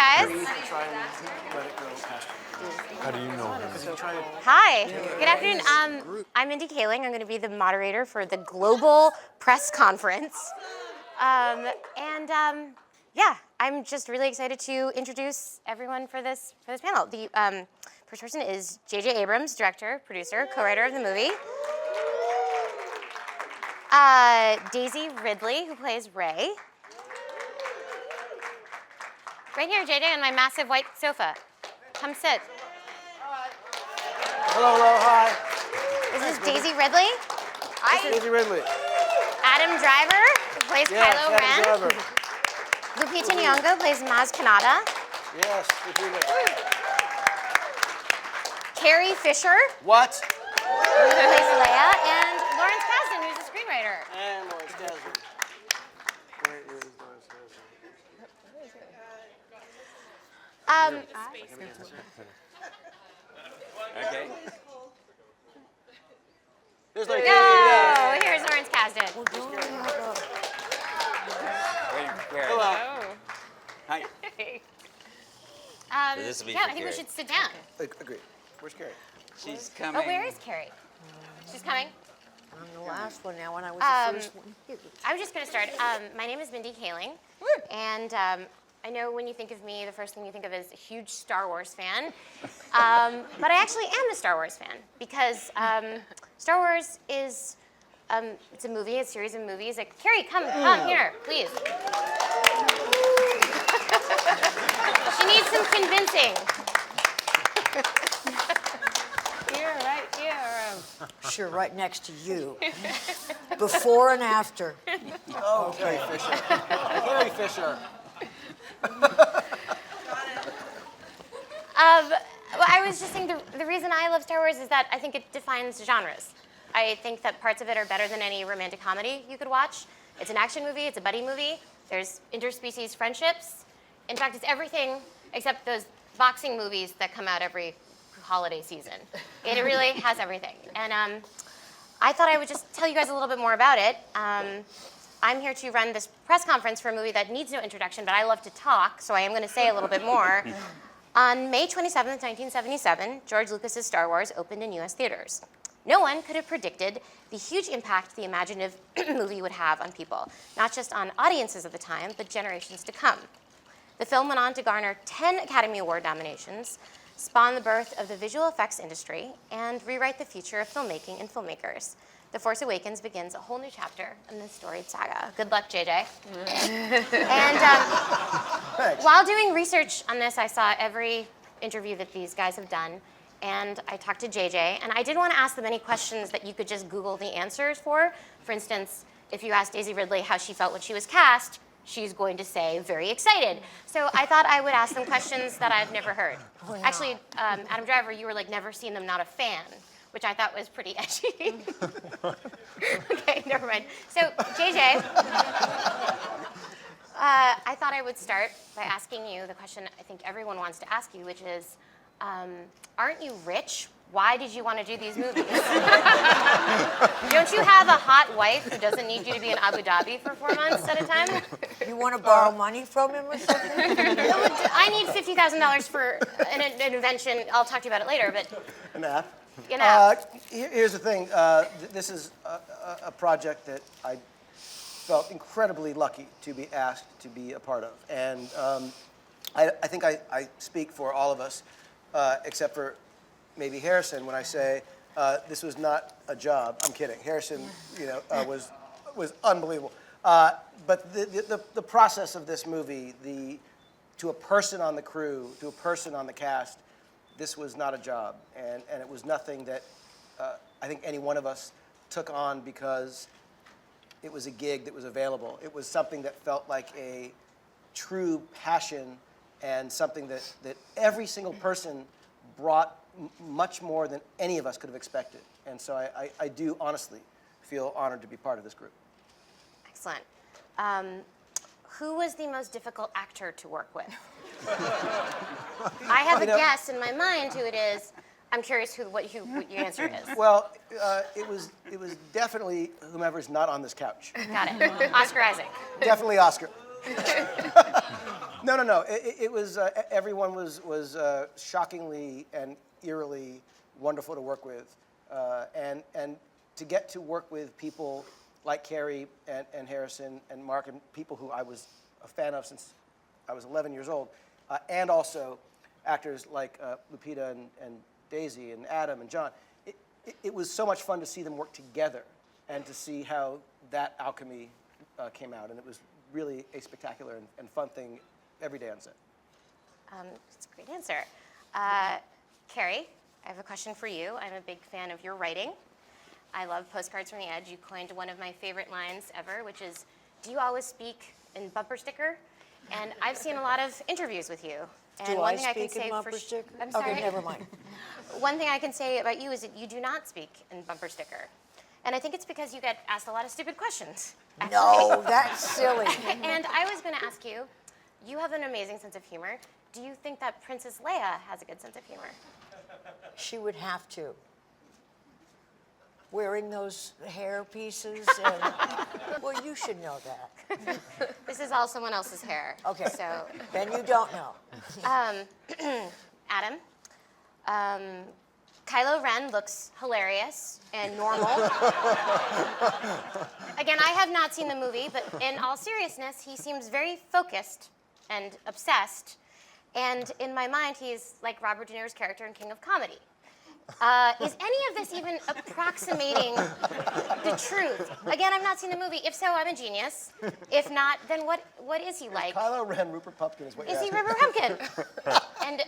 guys. How do you know him? Hi. Good afternoon. I'm Mindy Kaling. I'm going to be the moderator for the Global Press Conference. Yeah, I'm just really excited to introduce everyone for this panel. The first person is J.J. Abrams, director, producer, co-writer of the movie. Daisy Ridley, who plays Rey. Right here, JJ, on my massive white sofa. Come sit. Hello, hi. This is Daisy Ridley. Hi. Daisy Ridley. Adam Driver, who plays Kylo Ren. Lupita Nyong'o plays Maz Kanata. Yes, Lupita. Carrie Fisher. What? Who plays Leia, and Lawrence Kasdan, who's a screenwriter. And Lawrence Kasdan. Where is Lawrence Okay. There's like No, here's Lawrence Kasdan. Where? Hello. Hi. This will be Yeah, for I think we Carrie. should sit down. Agreed. Where's Carrie? She's coming. Oh, where is Carrie? She's coming. I'm the last one now, when I was the first one. I was just going to start. My name is Mindy Kaling, and I know when you think of me, the first thing you think of is a huge Star Wars fan. But I actually am a Star Wars fan because Star Wars is it's a movie, a series of movies. Like, Carrie, come here, please. She needs some convincing. Here, right here. Sure, right next to you. Before and after. Oh, Carrie Fisher. Carrie Fisher. Well, I was just saying the reason I love Star Wars is that I think it defines genres. I think that parts of it are better than any romantic comedy you could watch. It's an action movie, it's a buddy movie, there's interspecies friendships. In fact, it's everything except those boxing movies that come out every holiday season. It really has everything. And I thought I would just tell you guys a little bit more about it. I'm here to run this press conference for a movie that needs no introduction, but I love to talk, so I am going to say a little bit more. On May 27th, 1977, George Lucas's Star Wars opened in US theaters. No one could have predicted the huge impact the imaginative movie would have on people, not just on audiences of the time, but generations to come. The film went on to garner 10 Academy Award nominations, spawn the birth of the visual effects industry, and rewrite the future of filmmaking and filmmakers. The Force Awakens begins a whole new chapter in this storied saga. Good luck, JJ. And while doing research on this, I saw every interview that these guys have done, and I talked to JJ, and I did want to ask them any questions that you could just Google the answers for. For instance, if you asked Daisy Ridley how she felt when she was cast, she's going to say very excited. So I thought I would ask them questions that I've never heard. Oh, no. Actually, Adam Driver, you were like never seen them, not a fan, which I thought was pretty edgy. Okay, never mind. So JJ, I thought I would start by asking you the question I think everyone wants to ask you, which is, aren't you rich? Why did you want to do these movies? Don't you have a hot wife who doesn't need you to be in Abu Dhabi for 4 months at a time? You want to borrow money from him or something? I need $50,000 for an invention. I'll talk to you about it later, but An app. you know. Here's the thing. This is a project that I felt incredibly lucky to be asked to be a part of. And I think I speak for all of us, except for maybe Harrison, when I say this was not a job. I'm kidding. Harrison, was unbelievable. But the process of this movie, to a person on the crew, to a person on the cast, this was not a job, and it was nothing that I think any one of us took on because it was a gig that was available. It was something that felt like a true passion and something that every single person brought much more than any of us could have expected. And so I do honestly feel honored to be part of this group. Excellent. Who was the most difficult actor to work with? I have a guess in my mind who it is. I'm curious what your answer is. Well, it was definitely whomever's not on this couch. Got it. Oscar Isaac. Definitely Oscar. No. It was everyone was shockingly and eerily wonderful to work with, and to get to work with people like Carrie and Harrison and Mark and people who I was a fan of since I was 11 years old, and also actors like Lupita and Daisy and Adam and John. It was so much fun to see them work together and to see how that alchemy came out, and it was really a spectacular and fun thing every day on set. That's a great answer. Carrie, I have a question for you. I'm a big fan of your writing. I love Postcards from the Edge. You coined one of my favorite lines ever, which is, "Do you always speak in bumper sticker?" And I've seen a lot of interviews with you. And Do one I thing I can speak in say bumper for sticker? I'm sorry. Okay, never mind. One thing I can say about you is that you do not speak in bumper sticker. And I think it's because you get asked a lot of stupid questions. Actually. No, that's silly. And I was going to ask you, you have an amazing sense of humor. Do you think that Princess Leia has a good sense of humor? She would have to. Wearing those hair pieces and, well, you should know that. This is all someone else's hair. Okay. So, Then you don't know. Adam, Kylo Ren looks hilarious and normal. Again, I have not seen the movie, but in all seriousness, he seems very focused and obsessed. And in my mind, he's like Robert De Niro's character in King of Comedy. Is any of this even approximating the truth? Again, I've not seen the movie. If so, I'm a genius. If not, then what is he like? Kylo Ren, Rupert Pupkin is what you're Is he asking. Rupert Pumpkin? And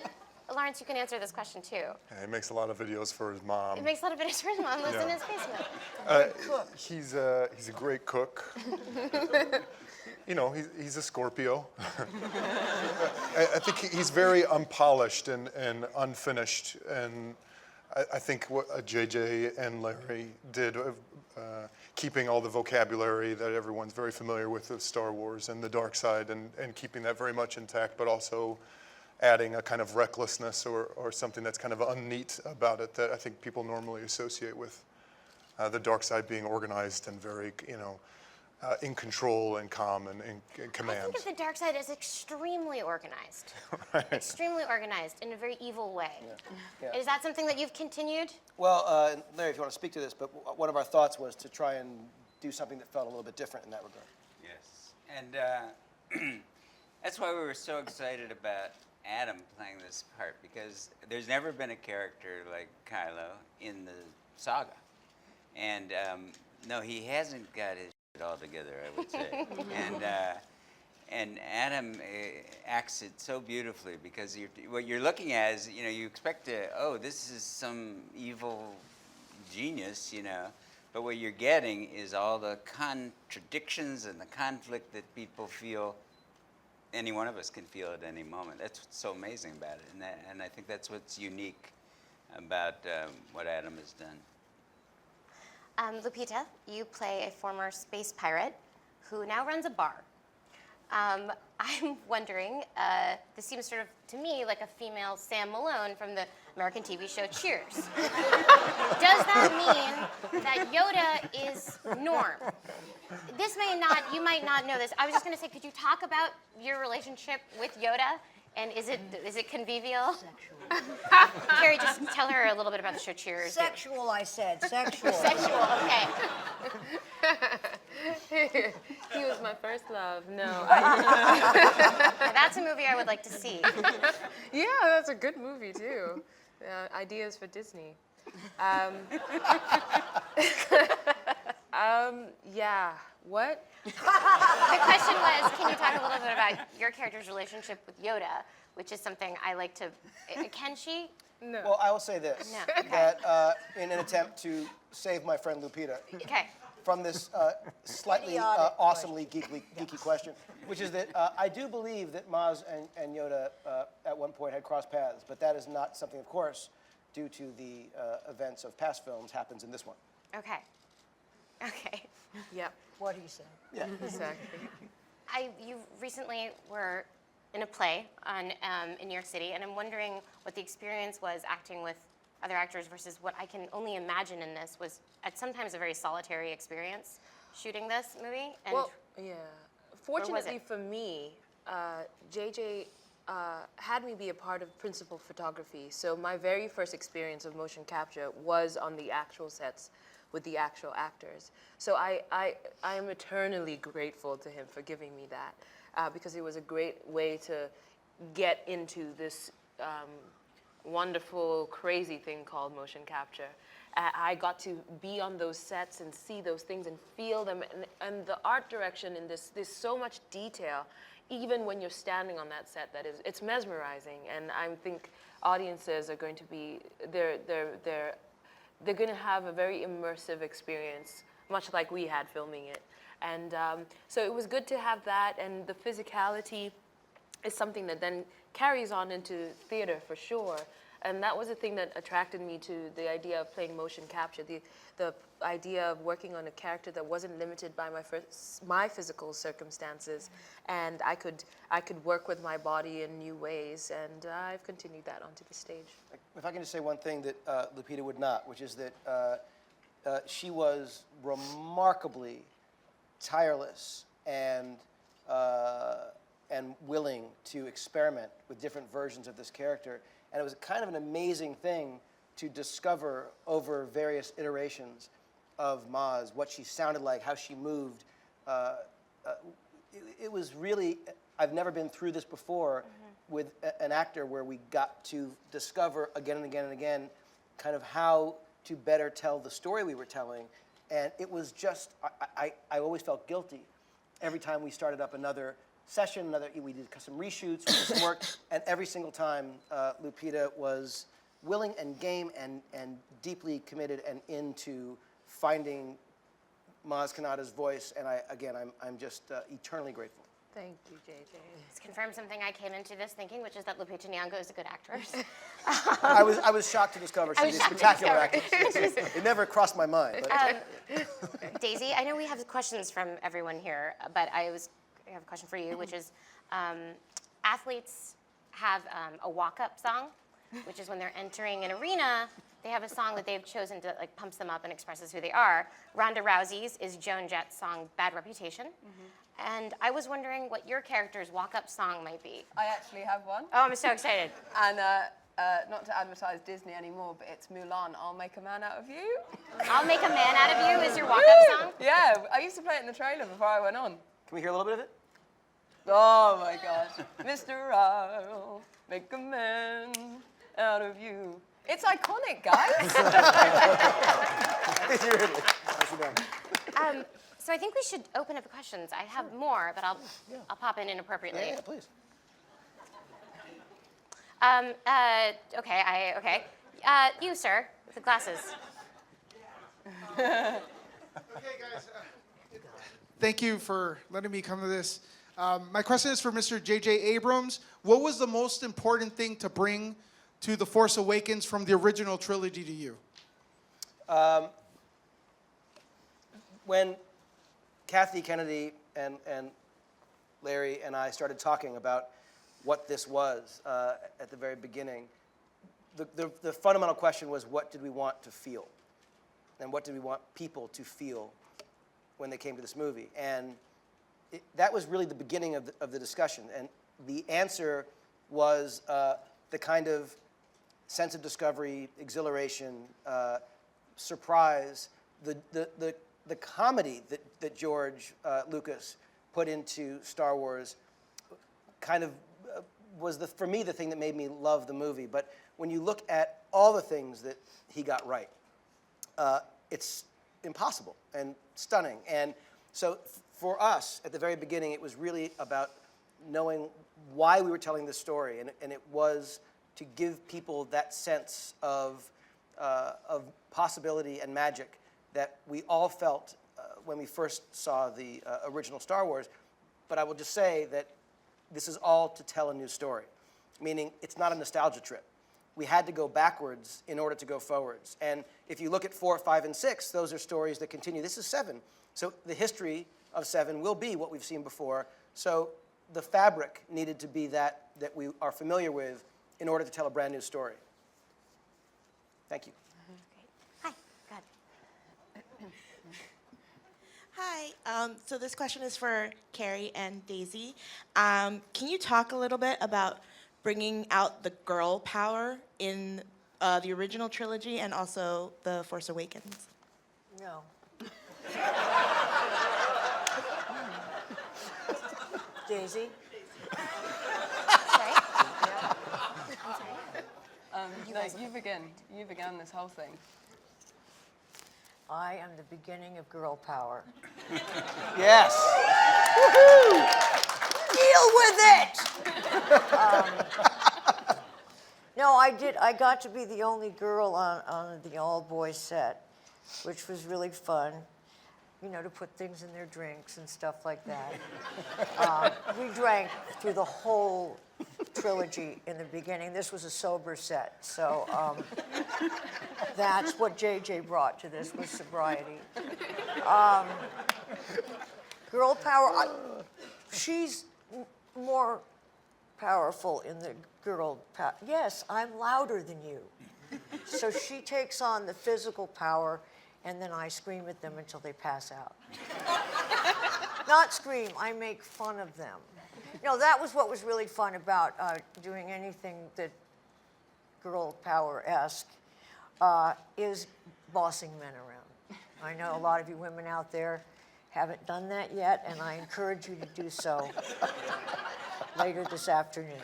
Lawrence, you can answer this question too. Yeah, he makes a lot of videos for his mom. It makes a lot of videos for his mom, lives in his basement. He's a great cook. You know, he's a Scorpio. I think he's very unpolished and unfinished. And I think what JJ and Larry did, keeping all the vocabulary that everyone's very familiar with of Star Wars and the dark side, and keeping that very much intact, but also adding a kind of recklessness or something that's kind of unneat about it that I think people normally associate with the dark side being organized and very, in control and calm and in command. I think of the dark side as extremely organized. Extremely organized in a very evil way. Yeah. Is that something that you've continued? Well, Larry, if you want to speak to this, but one of our thoughts was to try and do something that felt a little bit different in that regard. Yes. And that's why we were so excited about Adam playing this part, because there's never been a character like Kylo in the saga. And no, he hasn't got his shit all together, I would say. And Adam acts it so beautifully, because what you're looking at is, you expect this is some evil genius, but what you're getting is all the contradictions and the conflict that people feel. Any one of us can feel at any moment. That's what's so amazing about it, and I think that's what's unique about what Adam has done. Lupita, you play a former space pirate who now runs a bar. I'm wondering, this seems sort of, to me, like a female Sam Malone from the American TV show Cheers. Does that mean that Yoda is Norm? You might not know this. I was just going to say, could you talk about your relationship with Yoda? And is it convivial? Sexual. Carrie, just tell her a little bit about the show Cheers. Sexual, I said. Sexual. Sexual, okay. He was my first love. No. That's a movie I would like to see. Yeah, that's a good movie too. Ideas for Disney. Yeah. What? The question was, can you talk a little bit about your character's relationship with Yoda, which is something I like to. Can she? No. Well, I will say this, No, okay. that in an attempt to save my friend Lupita Okay. from this slightly Idiotic awesomely geeky question, which is that I do believe that Maz and Yoda at one point had crossed paths, but that is not something, of course, due to the events of past films, happens in this one. Okay. Okay. Yep. What he said. Yeah. Exactly. You recently were in a play in New York City, and I'm wondering what the experience was acting with other actors versus what I can only imagine in this was at sometimes a very solitary experience shooting this movie. And Well, yeah. Fortunately it? for me, JJ had me be a part of principal photography. So my very first experience of motion capture was on the actual sets with the actual actors. So I am eternally grateful to him for giving me that because it was a great way to get into this wonderful, crazy thing called motion capture. I got to be on those sets and see those things and feel them, and the art direction in this, there's so much detail, even when you're standing on that set, it's mesmerizing, and I think audiences are going to be, they're going to have a very immersive experience, much like we had filming it. And so it was good to have that, and the physicality is something that then carries on into theater for sure. And that was the thing that attracted me to the idea of playing motion capture, the idea of working on a character that wasn't limited by my physical circumstances, and I could work with my body in new ways, and I've continued that onto the stage. If I can just say one thing that Lupita would not, which is that she was remarkably tireless and willing to experiment with different versions of this character. And it was kind of an amazing thing to discover over various iterations of Maz, what she sounded like, how she moved. It was really, I've never been through this before with an actor where we got to discover again and again and again kind of how to better tell the story we were telling. And it was just, I always felt guilty every time we started up another session, we did some reshoots, we did some work, and every single time Lupita was willing and game and deeply committed and into finding Maz Kanata's voice, and I'm just eternally grateful. Thank you, JJ. It's confirmed something I came into this thinking, which is that Lupita Nyong'o is a good actress. I was shocked to discover she's a spectacular actress. It never crossed my mind. But Daisy, I know we have questions from everyone here, but I have a question for you, which is athletes have a walk-up song, which is when they're entering an arena, they have a song that they've chosen to like pumps them up and expresses who they are. Ronda Rousey's is Joan Jett's song Bad Reputation. And I was wondering what your character's walk-up song might be. I actually have one. Oh, I'm so excited. And not to advertise Disney anymore, but it's Mulan, I'll Make a Man Out of You. I'll Make a Man Out of You is your walk-up song? Yeah, I used to play it in the trailer before I went on. can we hear a little bit of it? Oh my gosh. Mr. I'll make a man out of you. It's iconic, guys. Thank you, Ridley. Nicely done. So I think we should open up the questions. I have more, but I'll pop in inappropriately. Yeah, please. Okay. You, sir, with the glasses. Okay, guys. Thank you for letting me come to this. My question is for Mr. J.J. Abrams. What was the most important thing to bring to The Force Awakens from the original trilogy to you? When Kathy Kennedy and Larry and I started talking about what this was at the very beginning, the fundamental question was, what did we want to feel? And what did we want people to feel when they came to this movie? And that was really the beginning of the discussion. And the answer was the kind of sense of discovery, exhilaration, surprise, the comedy that George Lucas put into Star Wars kind of was, for me, the thing that made me love the movie. But when you look at all the things that he got right, it's impossible and stunning. And so for us, at the very beginning, it was really about knowing why we were telling this story. And it was to give people that sense of possibility and magic that we all felt when we first saw the original Star Wars. But I will just say that this is all to tell a new story, meaning it's not a nostalgia trip. We had to go backwards in order to go forwards. And if you look at 4, 5, and 6, those are stories that continue. This is 7. So the history of 7 will be what we've seen before. So the fabric needed to be that we are familiar with in order to tell a brand new story. Thank you. Hi, go Hi. So this question is for Carrie and Daisy. Can you talk a little bit about bringing out the girl power in the original trilogy and also The Force Awakens? No. Daisy? Sorry? No, you began this whole thing. I am the beginning of girl power. Yes. Deal with it! No, I got to be the only girl on the all-boys set, which was really fun, you know, to put things in their drinks and stuff like that. We drank through the whole trilogy in the beginning. This was a sober set, so that's what JJ brought to this, was sobriety. Girl power, she's more powerful in the girl power. Yes, I'm louder than you. So she takes on the physical power, and then I scream at them until they pass out. Not scream, I make fun of them. You know, that was what was really fun about doing anything that girl power-esque, is bossing men around. I know a lot of you women out there haven't done that yet, and I encourage you to do so later this afternoon.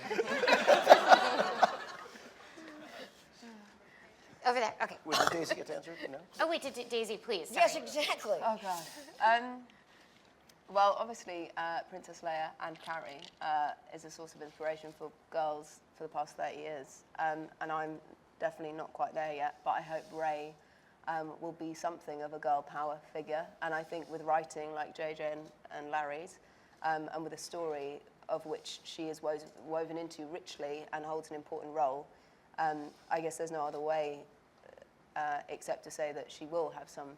Over there. Okay. Would Daisy get to answer it? No? Oh wait, Daisy, please. Sorry. Yes, exactly. Oh, God. Well, obviously, Princess Leia and Carrie is a source of inspiration for girls for the past 30 years. And I'm definitely not quite there yet, but I hope Rey will be something of a girl power figure. And I think with writing like JJ and Larry's, and with a story of which she is woven into richly and holds an important role, I guess there's no other way except to say that she will have some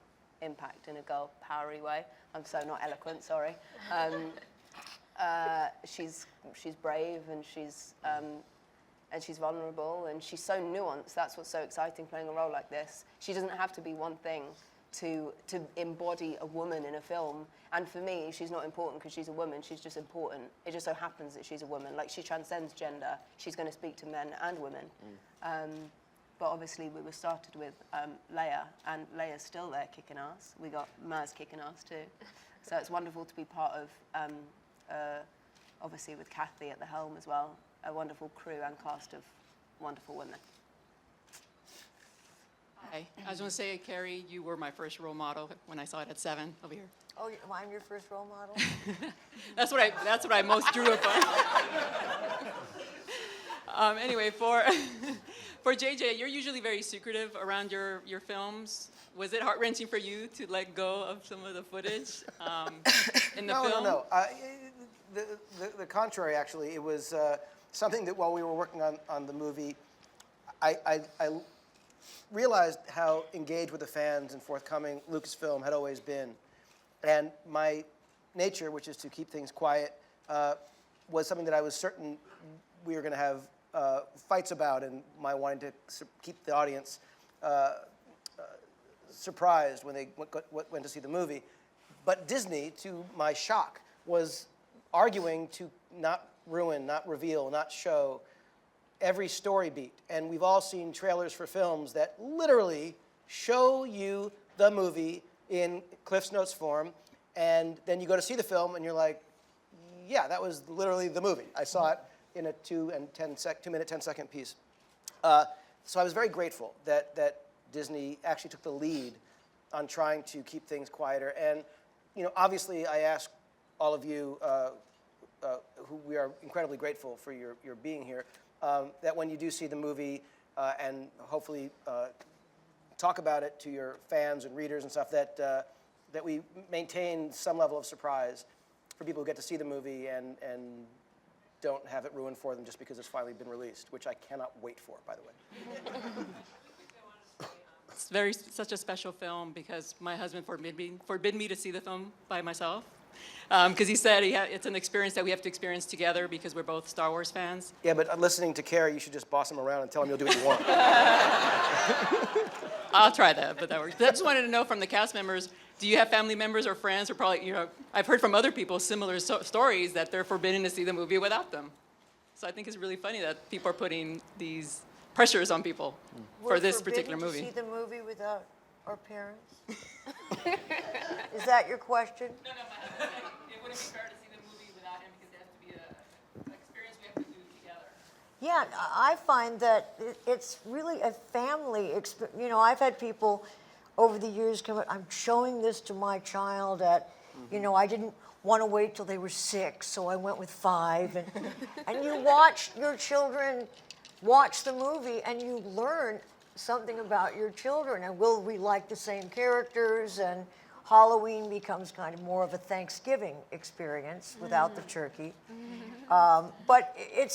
impact in a girl powery way. I'm so not eloquent, sorry. She's brave and she's vulnerable and she's so nuanced. That's what's so exciting playing a role like this. She doesn't have to be one thing to embody a woman in a film. And for me, she's not important because she's a woman. She's just important. It just so happens that she's a woman. Like, she transcends gender. She's going to speak to men and women. But obviously, we were started with Leia, and Leia's still there kicking ass. We got Maz kicking ass too. So it's wonderful to be part of, obviously with Kathy at the helm as well, a wonderful crew and cast of wonderful women. Hi. I was going to say, Carrie, you were my first role model when I saw it at 7 over here. Oh, I'm your first role model? That's what I most drew upon. Anyway, for JJ, you're usually very secretive around your films. Was it heart-wrenching for you to let go of some of the footage in the film? No. The contrary, actually. It was something that while we were working on the movie, I realized how engaged with the fans and forthcoming Lucasfilm had always been. And my nature, which is to keep things quiet, was something that I was certain we were going to have fights about, and my wanting to keep the audience surprised when they went to see the movie. But Disney, to my shock, was arguing to not ruin, not reveal, not show every story beat. And we've all seen trailers for films that literally show you the movie in Cliff's Notes form, and then you go to see the film and you're like, yeah, that was literally the movie. I saw it in a 2-minute, 10-second piece. So I was very grateful that Disney actually took the lead on trying to keep things quieter. And obviously I ask all of you, who we are incredibly grateful for your being here, that when you do see the movie and hopefully talk about it to your fans and readers and stuff, that we maintain some level of surprise for people who get to see the movie and don't have it ruined for them just because it's finally been released, which I cannot wait for, by the way. It's such a special film because my husband forbid me to see the film by myself. Because he said it's an experience that we have to experience together because we're both Star Wars fans. Yeah, but listening to Carrie, you should just boss him around and tell him you'll do what you want. I'll try that, but that works. But I just wanted to know from the cast members, do you have family members or friends or probably, I've heard from other people similar stories that they're forbidden to see the movie without them. So I think it's really funny that people are putting these pressures on people for this particular movie. To see the movie without our parents? Is that your question? No, it wouldn't be fair to see the movie without him because it has to be an experience we have to do together. Yeah, I find that it's really a family experience. I've had people over the years come up, I'm showing this to my child at, I didn't want to wait till they were 6, so I went with 5. And you watch your children watch the movie and you learn something about your children. And will we like the same characters? And Halloween becomes kind of more of a Thanksgiving experience without the turkey. But you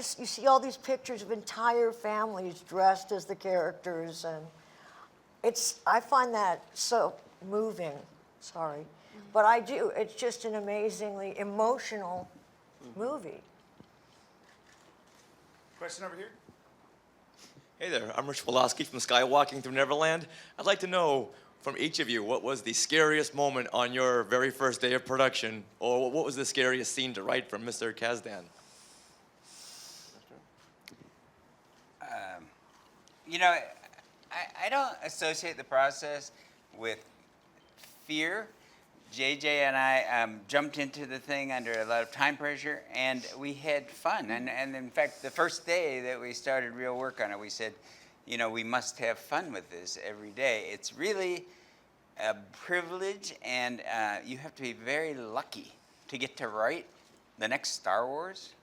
see all these pictures of entire families dressed as the characters, and I find that so moving, sorry. But I do, it's just an amazingly emotional movie. Question over here. Hey there, I'm Rich Woloski from Skywalking Through Neverland. I'd like to know from each of you, what was the scariest moment on your very first day of production, or what was the scariest scene to write from Mr. Kasdan? I don't associate the process with fear. JJ and I jumped into the thing under a lot of time pressure, and we had fun. And in fact, the first day that we started real work on it, we said, we must have fun with this every day. It's really a privilege, and you have to be very lucky to get to write the next Star Wars.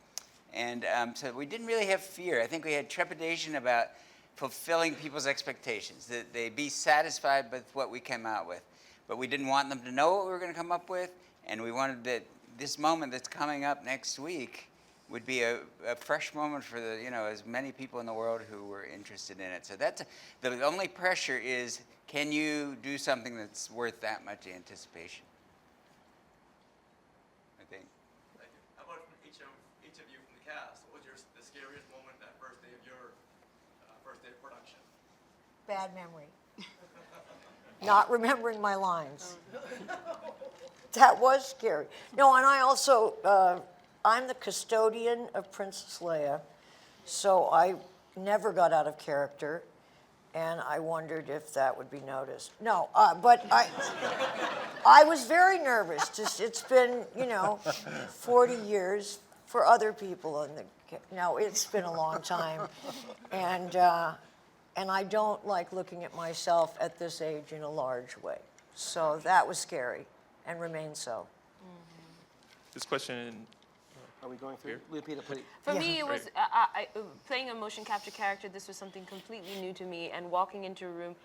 And so we didn't really have fear. I think we had trepidation about fulfilling people's expectations, that they be satisfied with what we came out with. But we didn't want them to know what we were going to come up with, and we wanted that this moment that's coming up next week would be a fresh moment for as many people in the world who were interested in it. So the only pressure is, can you do something that's worth that much anticipation? I think. Thank you. How about from each of you from the cast? What was the scariest moment that first day of your first day of production? Bad memory. Not remembering my lines. That was scary. No, and I also, I'm the custodian of Princess Leia, so I never got out of character, and I wondered if that would be noticed. No, but I was very nervous. Just it's been, 40 years for other people, it's been a long time, and I don't like looking at myself at this age in a large way. So that was scary and remains so. This question, Are we going through? Lupita, please. For me, it was playing a motion capture character. This was something completely new to me. And walking into a room,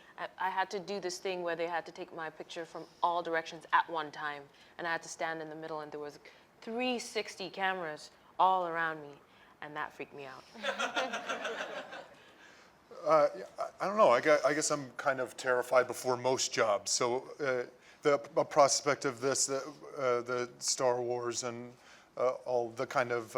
I had to do this thing where they had to take my picture from all directions at one time. And I had to stand in the middle, and there was 360 cameras all around me. And that freaked me out. I don't know. I guess I'm kind of terrified before most jobs. So the prospect of this, the Star Wars and all the kind of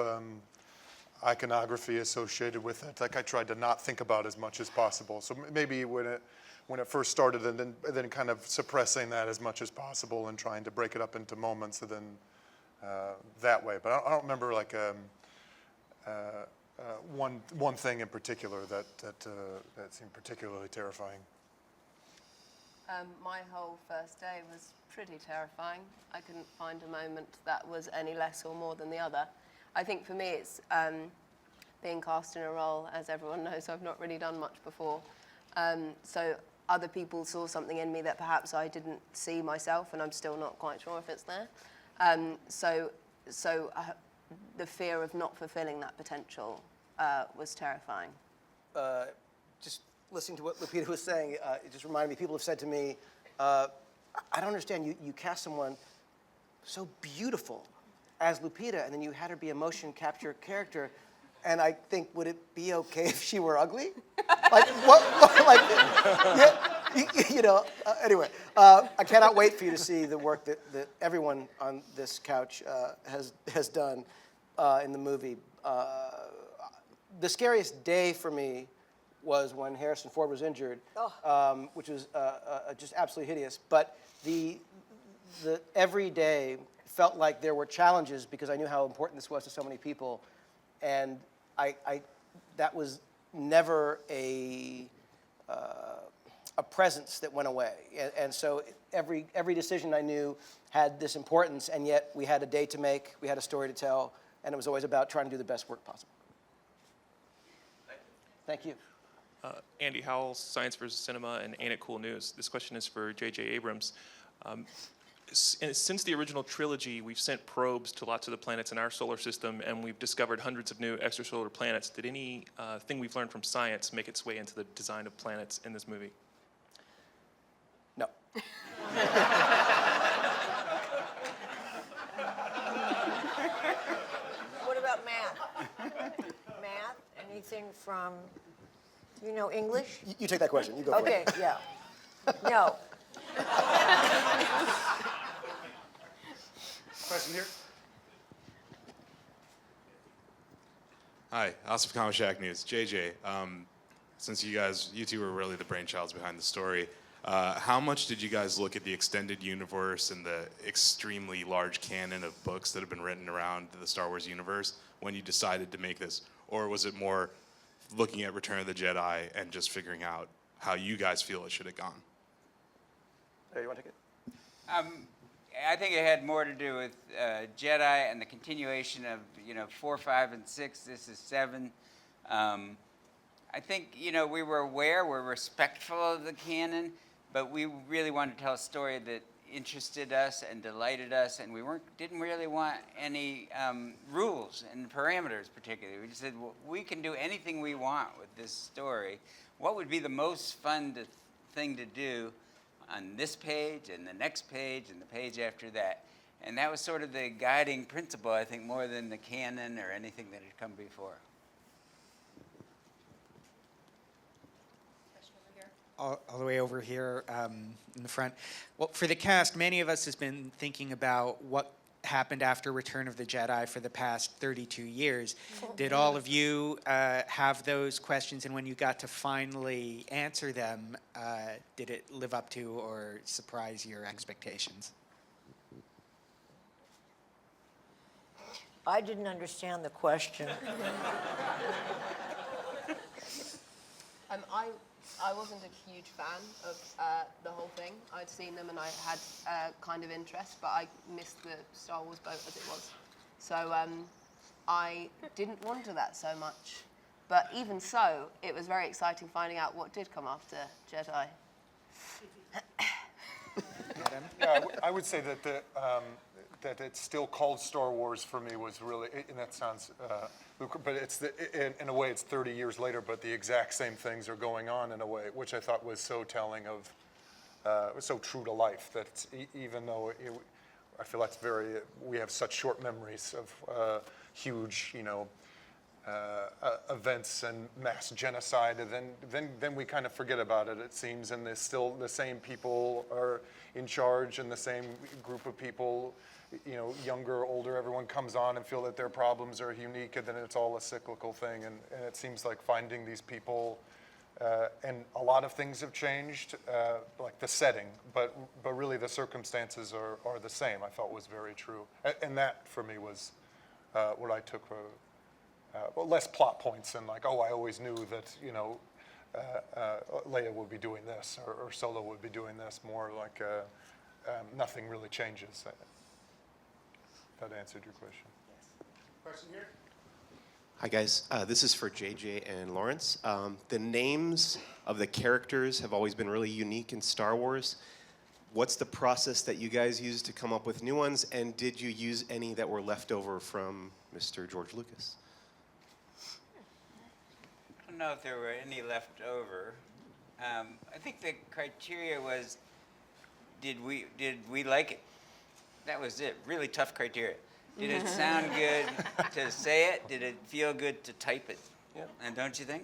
iconography associated with it, I tried to not think about as much as possible. So maybe when it first started, and then kind of suppressing that as much as possible and trying to break it up into moments, and then that way. But I don't remember like one thing in particular that seemed particularly terrifying. My whole first day was pretty terrifying. I couldn't find a moment that was any less or more than the other. I think for me it's being cast in a role, as everyone knows, I've not really done much before. So other people saw something in me that perhaps I didn't see myself, and I'm still not quite sure if it's there. So the fear of not fulfilling that potential was terrifying. Just listening to what Lupita was saying, it just reminded me, people have said to me, I don't understand, you cast someone so beautiful as Lupita, and then you had her be a motion capture character, and I think, would it be okay if she were ugly? Like, what, like, Anyway, I cannot wait for you to see the work that everyone on this couch has done in the movie. The scariest day for me was when Harrison Ford was injured, which was just absolutely hideous. But the every day felt like there were challenges because I knew how important this was to so many people, and that was never a presence that went away. And so every decision I knew had this importance, and yet we had a day to make, we had a story to tell, and it was always about trying to do the best work possible. Thank you. Andy Howell, Science vs. Cinema, and Ain't It Cool News. This question is for J.J. Abrams. Since the original trilogy, we've sent probes to lots of the planets in our solar system, and we've discovered hundreds of new extrasolar planets. Did any thing we've learned from science make its way into the design of planets in this movie? No. What about math? Math? Anything from, English? You take that question. You go for Okay, it. yeah. No. Question here. Hi, Asif Kamashak News. JJ, since you two were really the brainchilds behind the story, how much did you guys look at the extended universe and the extremely large canon of books that have been written around the Star Wars universe when you decided to make this? Or was it more looking at Return of the Jedi and just figuring out how you guys feel it should have gone? Hey, you want to take it? I think it had more to do with Jedi and the continuation of 4, 5, and 6. This is 7. I think we were aware, we're respectful of the canon, but we really wanted to tell a story that interested us and delighted us, and we didn't really want any rules and parameters particularly. We just said, well, we can do anything we want with this story. What would be the most fun thing to do on this page and the next page and the page after that? And that was sort of the guiding principle, I think, more than the canon or anything that had come before. All the way over here in the front. Well, for the cast, many of us has been thinking about what happened after Return of the Jedi for the past 32 years. Did all of you have those questions, and when you got to finally answer them, did it live up to or surprise your expectations? I didn't understand the question. I wasn't a huge fan of the whole thing. I'd seen them and I had kind of interest, but I missed the Star Wars boat as it was. So I didn't wonder that so much. But even so, it was very exciting finding out what did come after Jedi. Yeah, I would say that that it's still called Star Wars for me was really, and that sounds, but it's in a way it's 30 years later, but the exact same things are going on in a way, which I thought was so telling of, so true to life that it's, even though I feel that's we have such short memories of huge, events and mass genocide, and then we kind of forget about it, it seems, and there's still the same people are in charge, and the same group of people, younger, older, everyone comes on and feel that their problems are unique, and then it's all a cyclical thing, and it seems like finding these people, and a lot of things have changed, like the setting, but really the circumstances are the same, I felt was very true, and that for me was what I took less plot points and like, I always knew that, Leia would be doing this or Solo would be doing this, more like nothing really changes. That answered your question. Yes. Question here? Hi guys, this is for JJ and Lawrence. The names of the characters have always been really unique in Star Wars. What's the process that you guys used to come up with new ones, and did you use any that were left over from Mr. George Lucas? I don't know if there were any left over. I think the criteria was, did we like it? That was it. Really tough criteria. Did it sound good to say it? Did it feel good to type it? Yeah. And don't you think?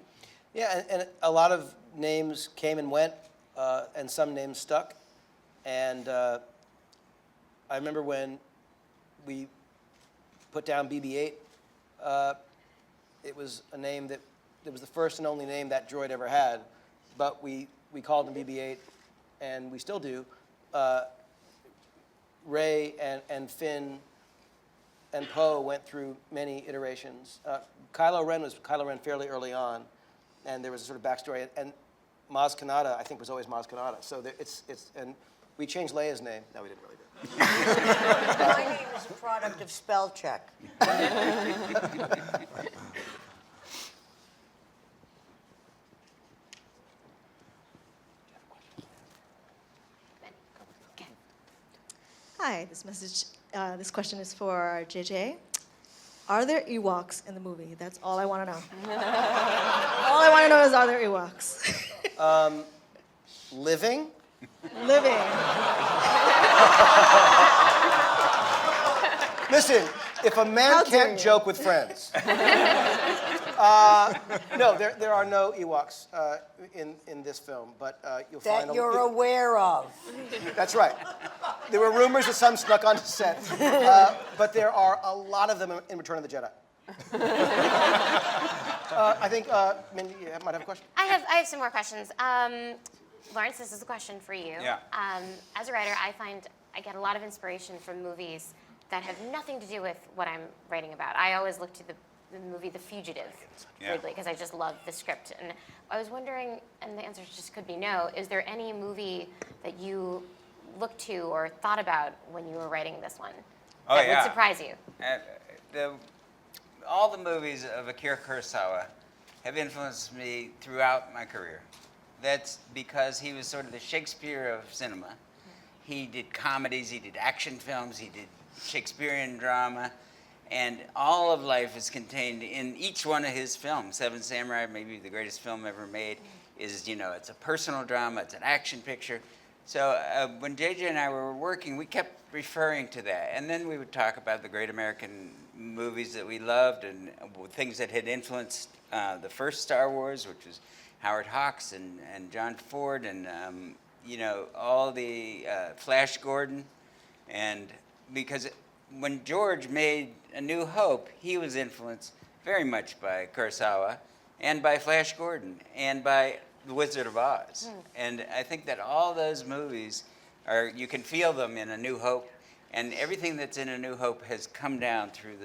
Yeah, and a lot of names came and went and some names stuck. And I remember when we put down BB-8, it was a name that it was the first and only name that droid ever had, but we called him BB-8, and we still do. Rey and Finn and Poe went through many iterations. Kylo Ren was Kylo Ren fairly early on, and there was a sort of backstory. And Maz Kanata, I think, was always Maz Kanata. So and we changed Leia's name. No, we didn't really do it. My name is a product of spell check. Hi, this question is for JJ. Are there Ewoks in the movie? That's all I want to know. All I want to know is, are there Ewoks? Living? Living. Listen, if a man How dare can't you. joke with friends. No, there are no Ewoks in this film, but you'll find That you're aware of. That's right. There were rumors that some snuck onto set, but there are a lot of them in Return of the Jedi. I think Mindy, you might have a question. I have some more questions. Lawrence, this is a question for you. Yeah. As a writer, I find I get a lot of inspiration from movies that have nothing to do with what I'm writing about. I always look to the movie The Fugitive, Ridley, because I just love the script. And I was wondering, and the answer just could be no, is there any movie that you looked to or thought about when you were writing this one that would surprise you? All the movies of Akira Kurosawa have influenced me throughout my career. That's because he was sort of the Shakespeare of cinema. He did comedies, he did action films, he did Shakespearean drama, and all of life is contained in each one of his films. Seven Samurai, maybe the greatest film ever made, is, it's a personal drama, it's an action picture. So when JJ and I were working, we kept referring to that. And then we would talk about the great American movies that we loved and things that had influenced the first Star Wars, which was Howard Hawks and John Ford and, all the Flash Gordon. And because when George made A New Hope, he was influenced very much by Kurosawa and by Flash Gordon and by The Wizard of Oz. And I think that all those movies you can feel them in A New Hope, and everything that's in A New Hope has come down through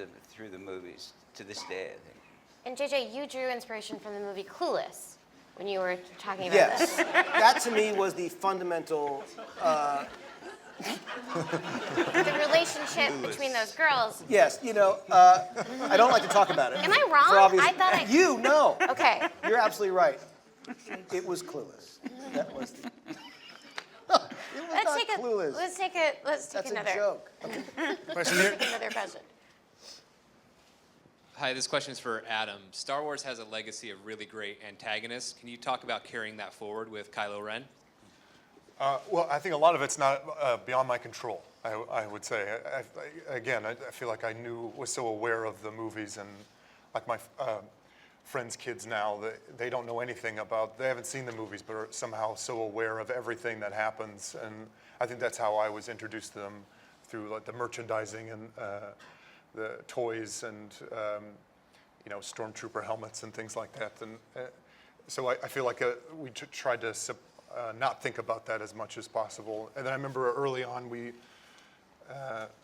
the movies to this day, I think. And JJ, you drew inspiration from the movie Clueless when you were talking about this. Yes, that to me was the fundamental. The relationship between those girls. Yes, I don't like to talk about it. Am I wrong? For obvious- I thought I. You, no. Okay. You're absolutely right. It was Clueless. That was. It was not Clueless. Let's take That's another. a joke. Okay. Question here. Another question. Hi, this question is for Adam. Star Wars has a legacy of really great antagonists. Can you talk about carrying that forward with Kylo Ren? Well, I think a lot of it's not beyond my control, I would say. I feel like I was so aware of the movies, and like my friends' kids now, they don't know anything about, they haven't seen the movies, but are somehow so aware of everything that happens. And I think that's how I was introduced to them, through like the merchandising and the toys and stormtrooper helmets and things like that. And so I feel like we tried to not think about that as much as possible. And then I remember early on we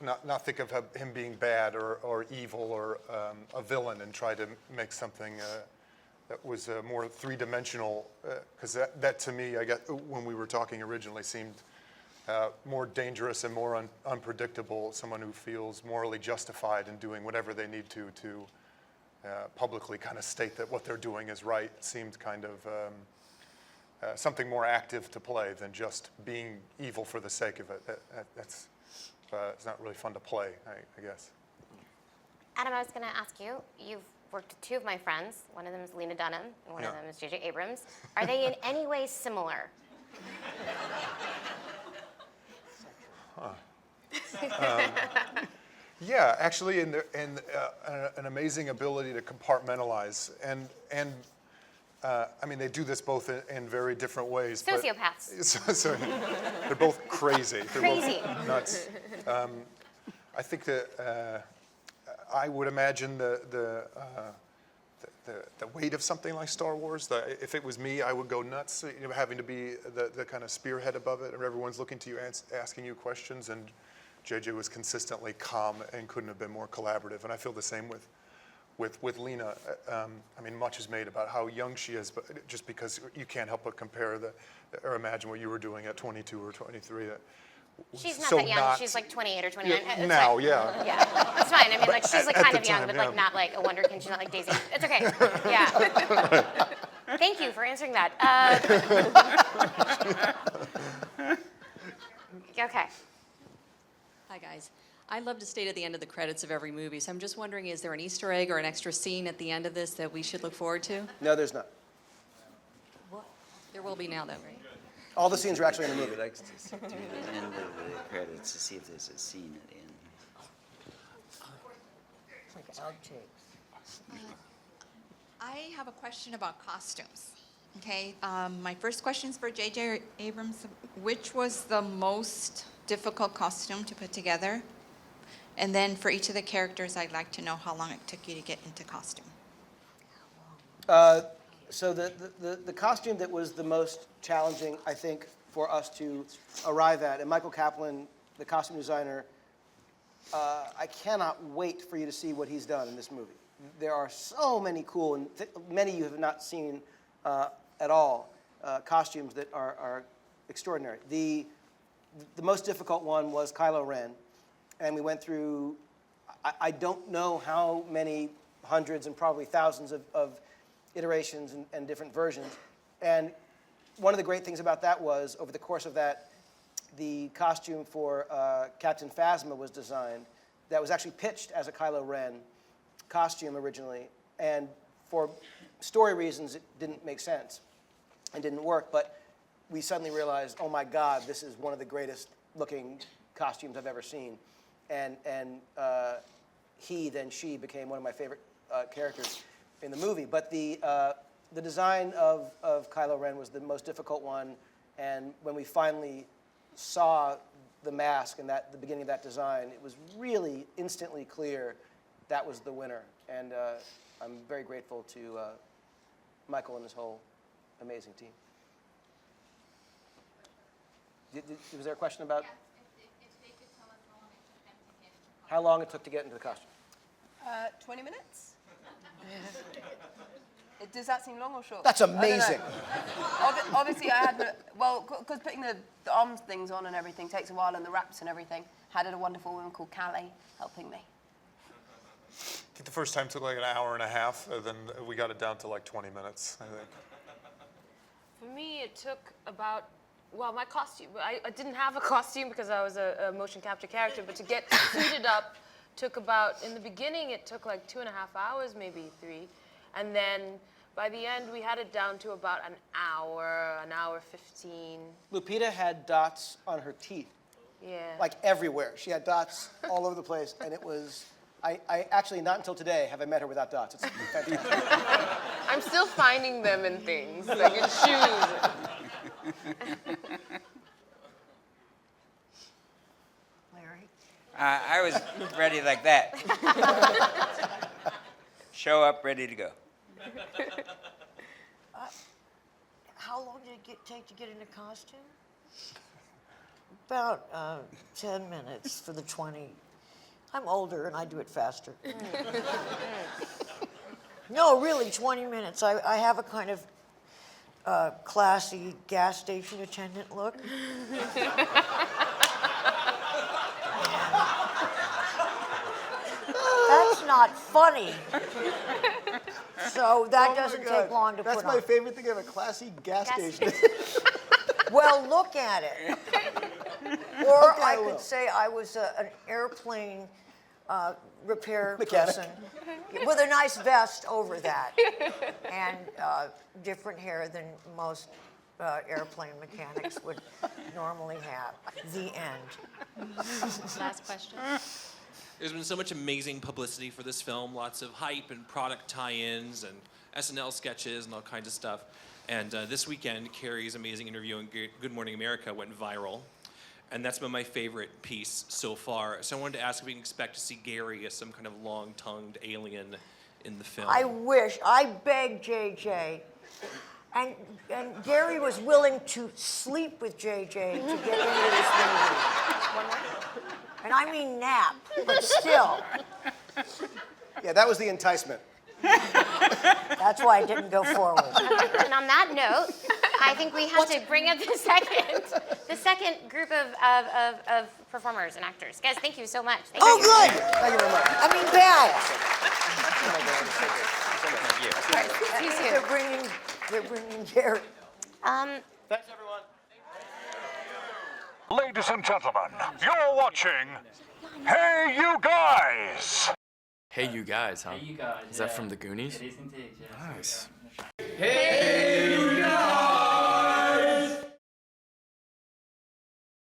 not think of him being bad or evil or a villain, and try to make something that was more three-dimensional, because that to me, when we were talking originally, seemed more dangerous and more unpredictable. Someone who feels morally justified in doing whatever they need to publicly kind of state that what they're doing is right, seemed kind of something more active to play than just being evil for the sake of it. That's it's not really fun to play, I guess. Adam, I was going to ask you, you've worked with two of my friends. One of them is Lena Dunham, and one of them is J.J. Abrams. Are they in any way similar? Yeah, actually, in an amazing ability to compartmentalize, and I mean, they do this both in very different ways. Sociopaths. So they're both crazy. They're Crazy. both nuts. I think that I would imagine the weight of something like Star Wars. If it was me, I would go nuts. You know, having to be the kind of spearhead above it, and everyone's looking to you, asking you questions. And JJ was consistently calm and couldn't have been more collaborative. And I feel the same with Lena. I mean, much is made about how young she is, but just because you can't help but compare or imagine what you were doing at 22 or 23. She's not so that young. She's like 28 or 29. Yeah, It's now, fine. yeah. Yeah, it's fine. I mean, like she's like At kind the of young, time, but yeah. like not like a wonderkin. She's not like Daisy. It's okay. Yeah. Thank you for answering that. Okay. Hi, guys. I love to state at the end of the credits of every movie, so I'm just wondering, is there an Easter egg or an extra scene at the end of this that we should look forward to? No, there's not. There will be now, though, right? All the scenes are actually in the movie. He likes to see to the end of the credits to see if there's a scene at the end. Like outtakes. I have a question about costumes. Okay, my first question is for J.J. Abrams. Which was the most difficult costume to put together? And then for each of the characters, I'd like to know how long it took you to get into costume. So the costume that was the most challenging, I think, for us to arrive at, and Michael Kaplan, the costume designer, I cannot wait for you to see what he's done in this movie. There are so many cool, and many you have not seen at all, costumes that are extraordinary. The most difficult one was Kylo Ren, and we went through, I don't know how many hundreds and probably thousands of iterations and different versions. And one of the great things about that was, over the course of that, the costume for Captain Phasma was designed that was actually pitched as a Kylo Ren costume originally. And for story reasons, it didn't make sense and didn't work. But we suddenly realized, oh my God, this is one of the greatest looking costumes I've ever seen. And he, then she, became one of my favorite characters in the movie. But the design of Kylo Ren was the most difficult one. And when we finally saw the mask and the beginning of that design, it was really instantly clear that was the winner. And I'm very grateful to Michael and his whole amazing team. Was there a question about how long it took to get into the costume? 20 minutes? Does that seem long or short? That's amazing. Obviously, I had because putting the arms things on and everything takes a while, and the wraps and everything. Had a wonderful woman called Kaling helping me. I think the first time took like an hour and a half, then we got it down to like 20 minutes, I think. For me, it took about, well, my costume, I didn't have a costume because I was a motion capture character, but to get suited up took about, in the beginning, it took like 2.5 hours, maybe 3. And then by the end, we had it down to about an hour 15. Lupita had dots on her teeth. Yeah. Like everywhere. She had dots all over the place, and it was, I actually, not until today have I met her without dots. It's fantastic. I'm still finding them in things, like in shoes. Larry? I was ready like that. Show up, ready to go. How long did it take to get into costume? About 10 minutes for the 20. I'm older and I do it faster. No, really, 20 minutes. I have a kind of classy gas station attendant look. That's not funny. So that doesn't take long to put on. That's my favorite thing of a classy gas station. Well, look at it. Or I could say I was an airplane repair person with a nice vest over that and different hair than most airplane mechanics would normally have. The end. Last question. There's been so much amazing publicity for this film, lots of hype and product tie-ins and SNL sketches and all kinds of stuff. And this weekend, Carrie's amazing interview on Good Morning America went viral. And that's been my favorite piece so far. So I wanted to ask if we can expect to see Gary as some kind of long-tongued alien in the film. I wish, I begged JJ, and Gary was willing to sleep with JJ to get into this movie. And I mean nap, but still. Yeah, that was the enticement. That's why I didn't go forward. And on that note, I think we have to bring up the second group of performers and actors. Guys, thank you so much. Thank you. Good. Thank you very much. I mean, bad. See you soon. They're bringing Gary. Thanks, everyone. Ladies and gentlemen, you're watching Hey You Guys! Hey You Guys, huh? Hey You Guys. Is that from the Goonies? It is indeed, yes. Nice. Hey You Guys!